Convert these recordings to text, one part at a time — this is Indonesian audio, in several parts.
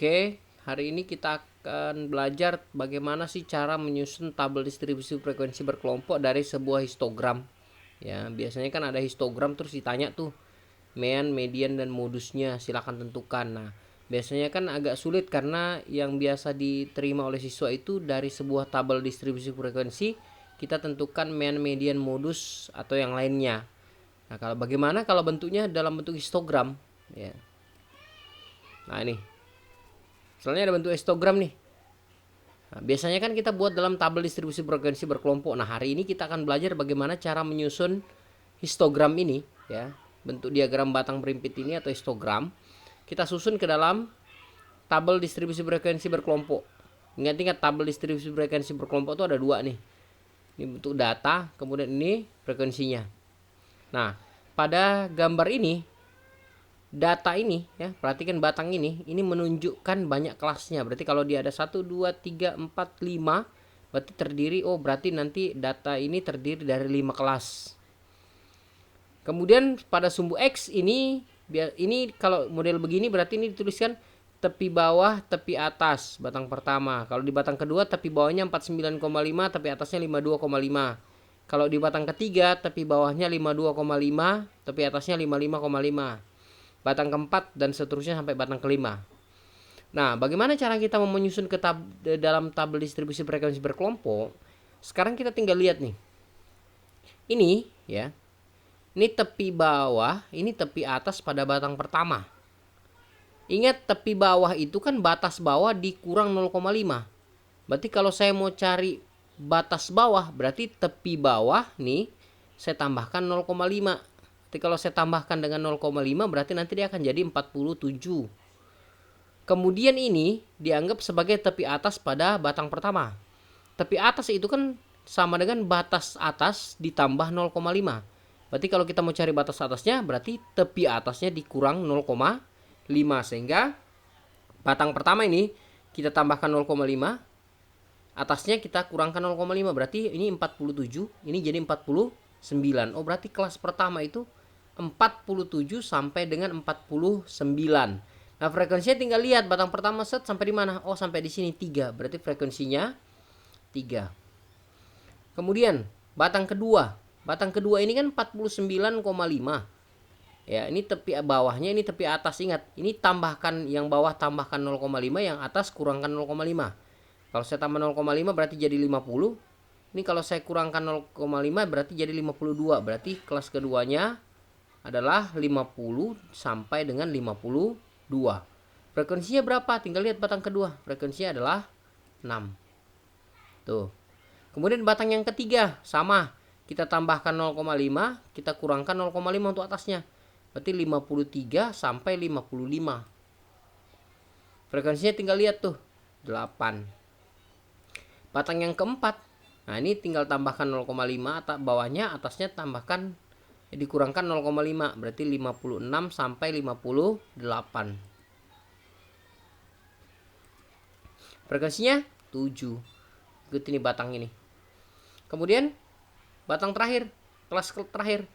Oke, hari ini kita akan belajar bagaimana sih cara menyusun tabel distribusi frekuensi berkelompok dari sebuah histogram. Ya, biasanya kan ada histogram terus ditanya tuh mean, median, dan modusnya silakan tentukan. Nah, biasanya kan agak sulit karena yang biasa diterima oleh siswa itu dari sebuah tabel distribusi frekuensi kita tentukan mean, median, modus atau yang lainnya. Nah, bagaimana kalau bentuknya dalam bentuk histogram? Ya. Nah, ini. Misalnya ada bentuk histogram nih. Nah, biasanya kan kita buat dalam tabel distribusi frekuensi berkelompok. Nah, hari ini kita akan belajar bagaimana cara menyusun histogram ini, ya. Bentuk diagram batang berimpit ini atau histogram kita susun ke dalam tabel distribusi frekuensi berkelompok. Ingat-ingat tabel distribusi frekuensi berkelompok itu ada dua nih. Ini bentuk data, kemudian ini frekuensinya. Nah, pada gambar ini data ini ya, perhatikan batang ini menunjukkan banyak kelasnya. Berarti kalau dia ada 1 2 3 4 5 berarti terdiri, berarti nanti data ini terdiri dari 5 kelas. Kemudian pada sumbu X ini kalau model begini berarti ini dituliskan tepi bawah, tepi atas batang pertama. Kalau di batang kedua tepi bawahnya 49,5, tepi atasnya 52,5. Kalau di batang ketiga tepi bawahnya 52,5, tepi atasnya 55,5. Batang keempat dan seterusnya sampai batang kelima. Nah, bagaimana cara kita menyusun ke dalam tabel distribusi frekuensi berkelompok? Sekarang kita tinggal lihat nih. Ini ya. Ini tepi bawah, ini tepi atas pada batang pertama. Ingat tepi bawah itu kan batas bawah dikurang 0,5. Berarti kalau saya mau cari batas bawah, berarti tepi bawah nih saya tambahkan 0,5. Jadi kalau saya tambahkan dengan 0,5 berarti nanti dia akan jadi 47. Kemudian ini dianggap sebagai tepi atas pada batang pertama. Tepi atas itu kan sama dengan batas atas ditambah 0,5. Berarti kalau kita mau cari batas atasnya berarti tepi atasnya dikurang 0,5. Sehingga batang pertama ini kita tambahkan 0,5. Atasnya kita kurangkan 0,5. Berarti ini 47. Ini jadi 49. Berarti kelas pertama itu 47 sampai dengan 49. Nah, frekuensinya tinggal lihat batang pertama set sampai di mana? Sampai di sini 3. Berarti frekuensinya 3. Kemudian batang kedua. Batang kedua ini kan 49,5. Ya, ini tepi bawahnya, ini tepi atas. Ingat, ini tambahkan yang bawah tambahkan 0,5, yang atas kurangkan 0,5. Kalau saya tambah 0,5 berarti jadi 50. Ini kalau saya kurangkan 0,5 berarti jadi 52. Berarti kelas keduanya adalah 50 sampai dengan 52. Frekuensinya berapa? Tinggal lihat batang kedua. Frekuensinya adalah 6. Tuh. Kemudian batang yang ketiga sama. Kita tambahkan 0,5, kita kurangkan 0,5 untuk atasnya. Berarti 53 sampai 55. Frekuensinya tinggal lihat tuh, 8. Batang yang keempat. Nah, ini tinggal tambahkan 0,5 bawahnya, atasnya tambahkan dikurangkan 0,5 berarti 56 sampai 58. Frekuensinya 7. Ikut ini batang ini. Kemudian batang terakhir, kelas terakhir.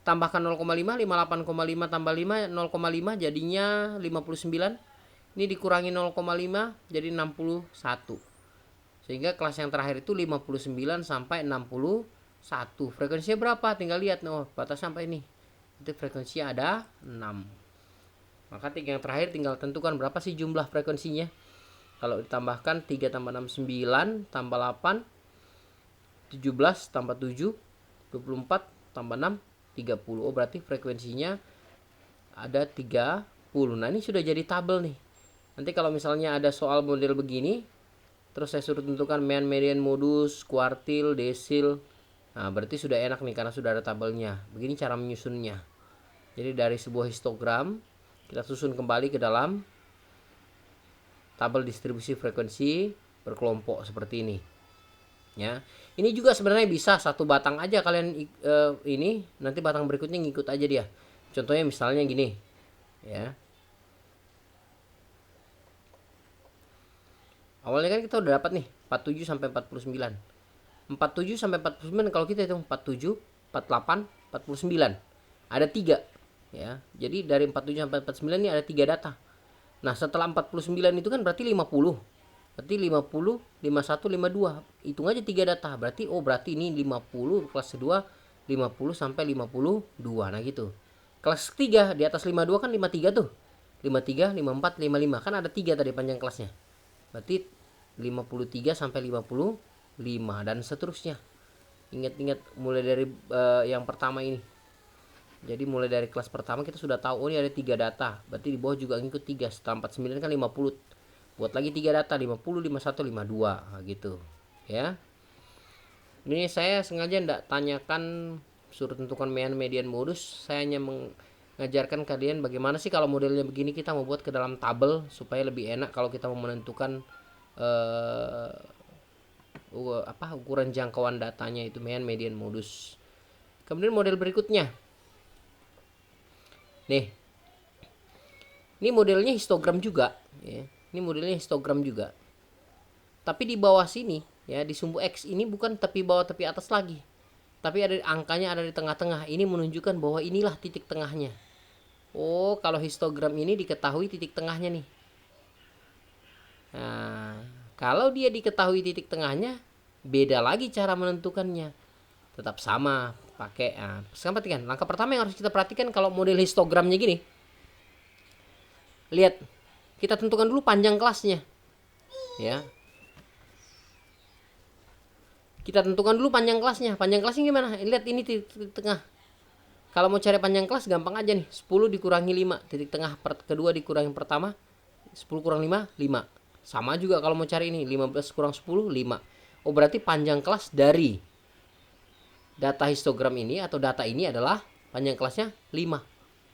Tambahkan 0,5, 58,5 tambah 5, 0,5 jadinya 59. Ini dikurangi 0,5 jadi 61. Sehingga kelas yang terakhir itu 59 sampai 61. Frekuensinya berapa? Tinggal lihat, batas sampai ini. Itu frekuensinya ada 6. Maka yang terakhir tinggal tentukan berapa sih jumlah frekuensinya. Kalau ditambahkan 3 tambah 6 9 tambah 8 17 tambah 7 24 tambah 6 30. Berarti frekuensinya ada 30. Nah, ini sudah jadi tabel nih. Nanti kalau misalnya ada soal model begini, terus saya suruh tentukan mean, median, modus, kuartil, desil. Nah, berarti sudah enak nih karena sudah ada tabelnya. Begini cara menyusunnya. Jadi dari sebuah histogram kita susun kembali ke dalam tabel distribusi frekuensi berkelompok seperti ini. Ya. Ini juga sebenarnya bisa satu batang aja kalian ini, nanti batang berikutnya ngikut aja dia. Contohnya misalnya gini. Ya. Awalnya kan kita udah dapat nih 47 sampai 49. 47 sampai 49 kalau kita hitung 47, 48, 49. Ada 3 ya. Jadi dari 47 sampai 49 ini ada 3 data. Nah, setelah 49 itu kan berarti 50. Berarti 50, 51, 52. Hitung aja 3 data. Berarti berarti ini 50 kelas kedua 50 sampai 52. Nah, gitu. Kelas ketiga di atas 52 kan 53 tuh. 53, 54, 55. Kan ada 3 tadi panjang kelasnya. Berarti 53 sampai 55 dan seterusnya. Ingat-ingat mulai dari yang pertama ini. Jadi mulai dari kelas pertama kita sudah tahu ini ada 3 data. Berarti di bawah juga ngikut 3. Setelah 49 kan 50. Buat lagi 3 data 50, 51, 52. Nah, gitu. Ya. Ini saya sengaja tidak tanyakan suruh tentukan median modus. Saya hanya mengajarkan kalian bagaimana sih kalau modelnya begini kita mau buat ke dalam tabel supaya lebih enak kalau kita mau menentukan ukuran jangkauan datanya itu median modus. Kemudian model berikutnya. Nih. Ini modelnya histogram juga, ya. Ini modelnya histogram juga. Tapi di bawah sini, ya, di sumbu X ini bukan tepi bawah tepi atas lagi. Tapi ada angkanya ada di tengah-tengah. Ini menunjukkan bahwa inilah titik tengahnya. Oh, kalau histogram ini diketahui titik tengahnya nih. Nah, kalau dia diketahui titik tengahnya, beda lagi cara menentukannya. Tetap sama, pakai. Sekarang perhatikan, langkah pertama yang harus kita perhatikan kalau model histogramnya gini. Lihat, kita tentukan dulu panjang kelasnya. Ya. Kita tentukan dulu panjang kelasnya. Panjang kelasnya gimana? Lihat ini titik tengah. Kalau mau cari panjang kelas gampang aja nih. 10 dikurangi 5. Titik tengah kedua dikurangi pertama. 10 kurang 5, 5. Sama juga kalau mau cari ini. 15 kurang 10, 5. Oh, berarti panjang kelas dari data histogram ini atau data ini adalah panjang kelasnya 5.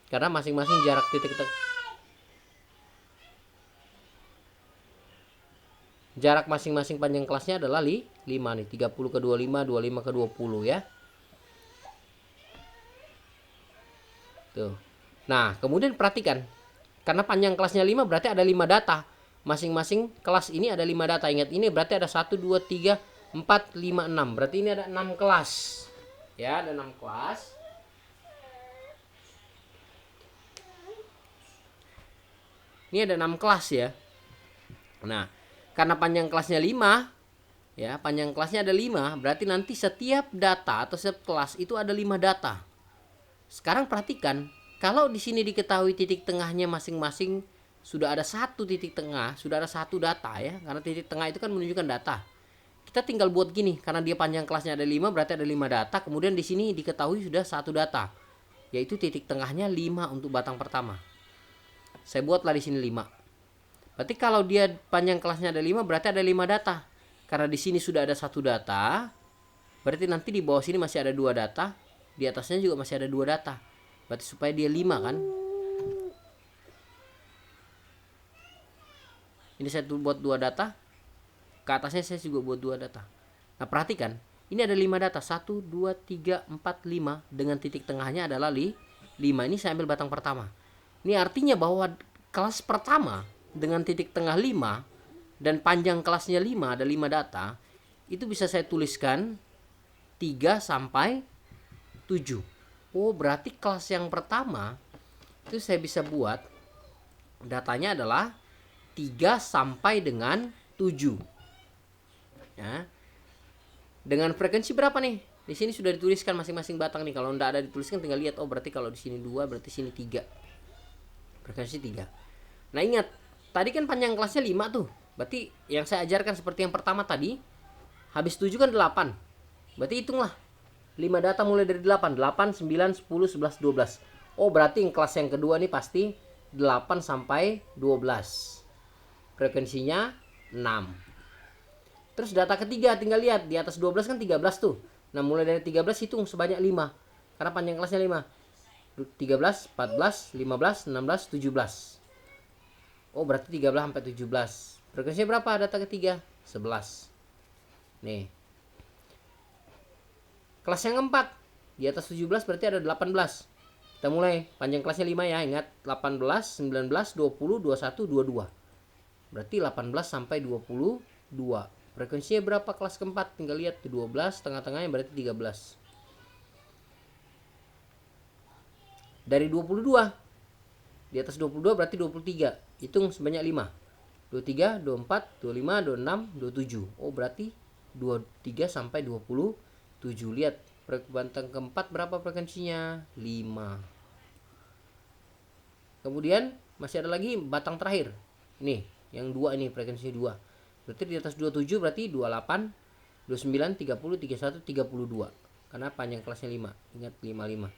Karena masing-masing jarak titik tengah. Jarak masing-masing panjang kelasnya adalah 5 nih. 30 ke 25, 25 ke 20 ya. Tuh. Nah, kemudian perhatikan. Karena panjang kelasnya 5 berarti ada 5 data. Masing-masing kelas ini ada 5 data. Ingat, ini berarti ada 1, 2, 3, 4, 5, 6. Berarti ini ada 6 kelas. Ya, ada 6 kelas. Ini ada 6 kelas ya. Nah, karena panjang kelasnya 5, ya, panjang kelasnya ada 5, berarti nanti setiap data atau setiap kelas itu ada 5 data. Sekarang perhatikan, kalau di sini diketahui titik tengahnya masing-masing sudah ada satu titik tengah, sudah ada satu data ya, karena titik tengah itu kan menunjukkan data. Kita tinggal buat gini, karena dia panjang kelasnya ada 5, berarti ada 5 data, kemudian di sini diketahui sudah satu data, yaitu titik tengahnya 5 untuk batang pertama. Saya buatlah di sini 5. Berarti kalau dia panjang kelasnya ada 5, berarti ada 5 data. Karena di sini sudah ada satu data, berarti nanti di bawah sini masih ada 2 data, di atasnya juga masih ada 2 data. Berarti supaya dia 5 kan. Ini saya buat 2 data, ke atasnya saya juga buat 2 data. Nah, perhatikan, ini ada 5 data, 1, 2, 3, 4, 5, dengan titik tengahnya adalah 5. Ini saya ambil batang pertama. Ini artinya bahwa kelas pertama dengan titik tengah 5 dan panjang kelasnya 5, ada 5 data, itu bisa saya tuliskan 3 sampai 7. Oh, berarti kelas yang pertama itu saya bisa buat datanya adalah 3 sampai dengan 7. Ya. Dengan frekuensi berapa nih? Di sini sudah dituliskan masing-masing batang nih. Kalau enggak ada dituliskan tinggal lihat, oh berarti kalau di sini 2, berarti sini 3. Frekuensi 3. Nah, ingat, tadi kan panjang kelasnya 5 tuh. Berarti yang saya ajarkan seperti yang pertama tadi, habis 7 kan 8. Berarti hitunglah 5 data mulai dari 8. 8, 9, 10, 11, 12. Oh, berarti yang kelas yang kedua nih pasti 8 sampai 12. Frekuensinya 6. Terus data ketiga tinggal lihat, di atas 12 kan 13 tuh. Nah, mulai dari 13 hitung sebanyak 5. Karena panjang kelasnya 5. 13, 14, 15, 16, 17. Oh, berarti 13 sampai 17. Frekuensinya berapa data ketiga? 11. Nih. Kelas yang keempat, di atas 17 berarti ada 18. Kita mulai, panjang kelasnya 5 ya, ingat. 18, 19, 20, 21, 22. Berarti 18 sampai 22. Frekuensinya berapa kelas keempat? Tinggal lihat, 12, tengah-tengahnya berarti 13. Dari 22 Di atas 22 berarti 23. Hitung sebanyak 5. 23, 24, 25, 26, 27. Oh, berarti 23 sampai 27. Lihat, banteng keempat berapa frekuensinya? 5. Kemudian masih ada lagi batang terakhir. Nih, yang 2 ini frekuensinya 2. Berarti di atas 27 berarti 28, 29, 30, 31, 32. Karena panjang kelasnya 5. Ingat 55.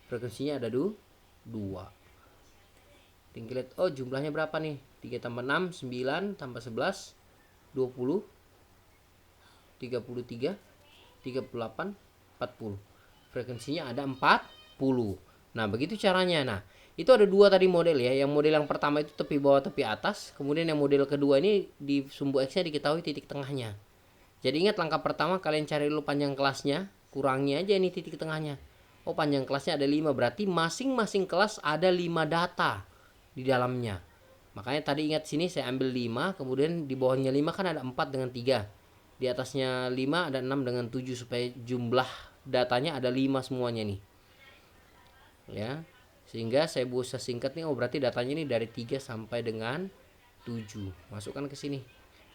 Frekuensinya ada 2. Tinggal lihat, oh jumlahnya berapa nih? 3 tambah 6, 9 tambah 11, 20, 33, 38, 40. Frekuensinya ada 40. Nah, begitu caranya. Nah, itu ada 2 tadi model ya. Yang model yang pertama itu tepi bawah, tepi atas. Kemudian yang model kedua ini di sumbu X-nya diketahui titik tengahnya. Jadi ingat, langkah pertama kalian cari dulu panjang kelasnya, kurangi aja ini titik tengahnya. Oh, panjang kelasnya ada 5, berarti masing-masing kelas ada 5 data di dalamnya. Makanya tadi ingat, sini saya ambil 5, kemudian di bawahnya 5 kan ada 4 dengan 3. Di atasnya 5 ada 6 dengan 7 supaya jumlah datanya ada 5 semuanya nih. Ya. Sehingga saya bisa singkat nih, oh berarti datanya ini dari 3 sampai dengan 7. Masukkan ke sini.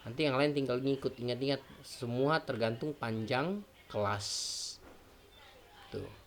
Nanti yang lain tinggal ngikut. Ingat-ingat, semua tergantung panjang kelas. Tuh.